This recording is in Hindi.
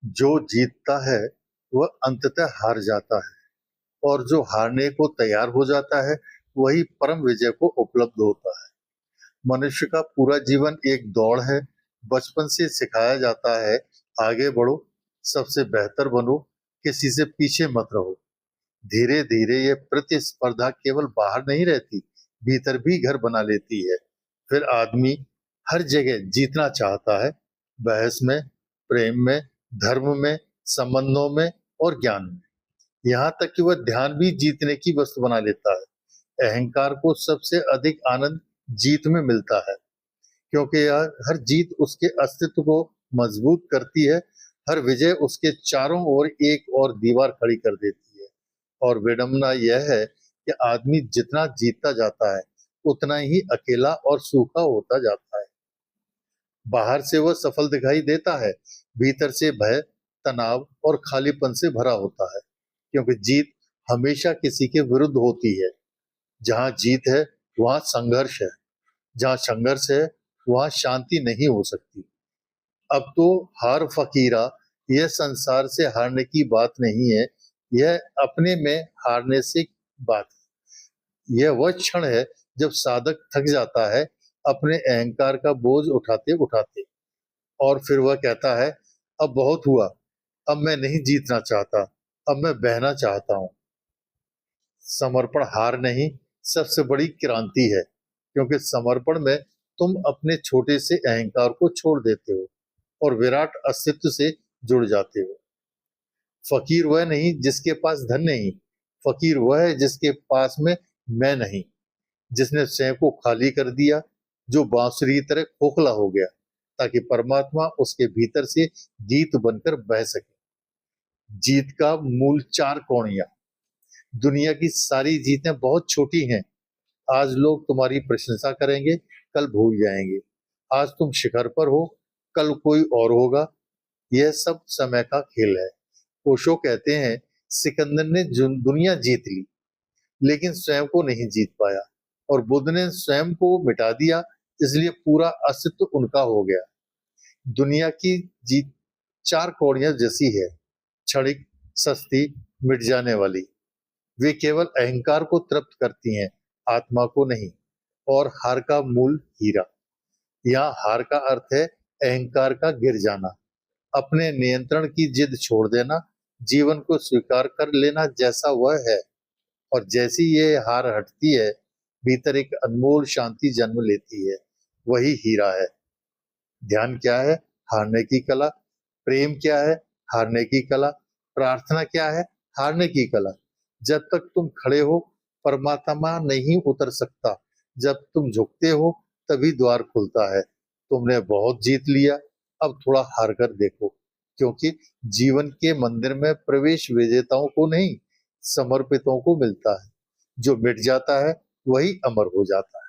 जो जीतता है वह अंततः हार जाता है और जो हारने को तैयार हो जाता है वही परम विजय को उपलब्ध होता है। मनुष्य का पूरा जीवन एक दौड़ है। बचपन से सिखाया जाता है, आगे बढ़ो, सबसे बेहतर बनो, किसी से पीछे मत रहो। धीरे धीरे ये प्रतिस्पर्धा केवल बाहर नहीं रहती, भीतर भी घर बना लेती है। फिर आदमी हर जगह जीतना चाहता है, बहस में, प्रेम में, धर्म में, संबंधों में और ज्ञान में। यहाँ तक कि वह ध्यान भी जीतने की वस्तु बना लेता है। अहंकार को सबसे अधिक आनंद जीत में मिलता है, क्योंकि यह हर जीत उसके अस्तित्व को मजबूत करती है। हर विजय उसके चारों ओर एक और दीवार खड़ी कर देती है। और विडंबना यह है कि आदमी जितना जीतता जाता है उतना ही अकेला और सूखा होता जाता है। बाहर से वह सफल दिखाई देता है, भीतर से भय, तनाव और खालीपन से भरा होता है, क्योंकि जीत हमेशा किसी के विरुद्ध होती है। जहां जीत है वहां संघर्ष है, जहां संघर्ष है वहां शांति नहीं हो सकती। अब तो हार फकीरा, यह संसार से हारने की बात नहीं है, यह अपने में हारने से बात है। यह वह क्षण है जब साधक थक जाता है अपने अहंकार का बोझ उठाते उठाते, और फिर वह कहता है, अब बहुत हुआ, अब मैं नहीं जीतना चाहता, अब मैं बहना चाहता हूँ। समर्पण हार नहीं, सबसे बड़ी क्रांति है, क्योंकि समर्पण में तुम अपने छोटे से अहंकार को छोड़ देते हो और विराट अस्तित्व से जुड़ जाते हो। फकीर वह नहीं जिसके पास धन नहीं, फकीर वह है जिसके पास में मैं नहीं, जिसने स्वयं को खाली कर दिया, जो बांसुरी की तरह खोखला हो गया, ताकि परमात्मा उसके भीतर से गीत बनकर बह सके। जीत का मूल चार कोणिया। दुनिया की सारी जीतें बहुत छोटी हैं। आज लोग तुम्हारी प्रशंसा करेंगे, कल भूल जाएंगे। आज तुम शिखर पर हो, कल कोई और होगा। यह सब समय का खेल है। ओशो कहते हैं, सिकंदर ने दुनिया जीत ली, लेकिन स्वयं को नहीं जीत पाया, और बुद्ध ने स्वयं को मिटा दिया, इसलिए पूरा अस्तित्व उनका हो गया। दुनिया की जीत चार कौड़ियां जैसी है, क्षणिक, सस्ती, मिट जाने वाली। वे केवल अहंकार को तृप्त करती हैं, आत्मा को नहीं। और हार का मूल हीरा। यहाँ हार का अर्थ है अहंकार का गिर जाना, अपने नियंत्रण की जिद छोड़ देना, जीवन को स्वीकार कर लेना जैसा वह है। और जैसी ये हार हटती है, भीतर एक अनमोल शांति जन्म लेती है। वही हीरा है। ध्यान क्या है? हारने की कला। प्रेम क्या है? हारने की कला। प्रार्थना क्या है? हारने की कला। जब तक तुम खड़े हो, परमात्मा नहीं उतर सकता। जब तुम झुकते हो, तभी द्वार खुलता है। तुमने बहुत जीत लिया, अब थोड़ा हार कर देखो, क्योंकि जीवन के मंदिर में प्रवेश विजेताओं को नहीं, समर्पितों को मिलता है। जो मिट जाता है वही अमर हो जाता है।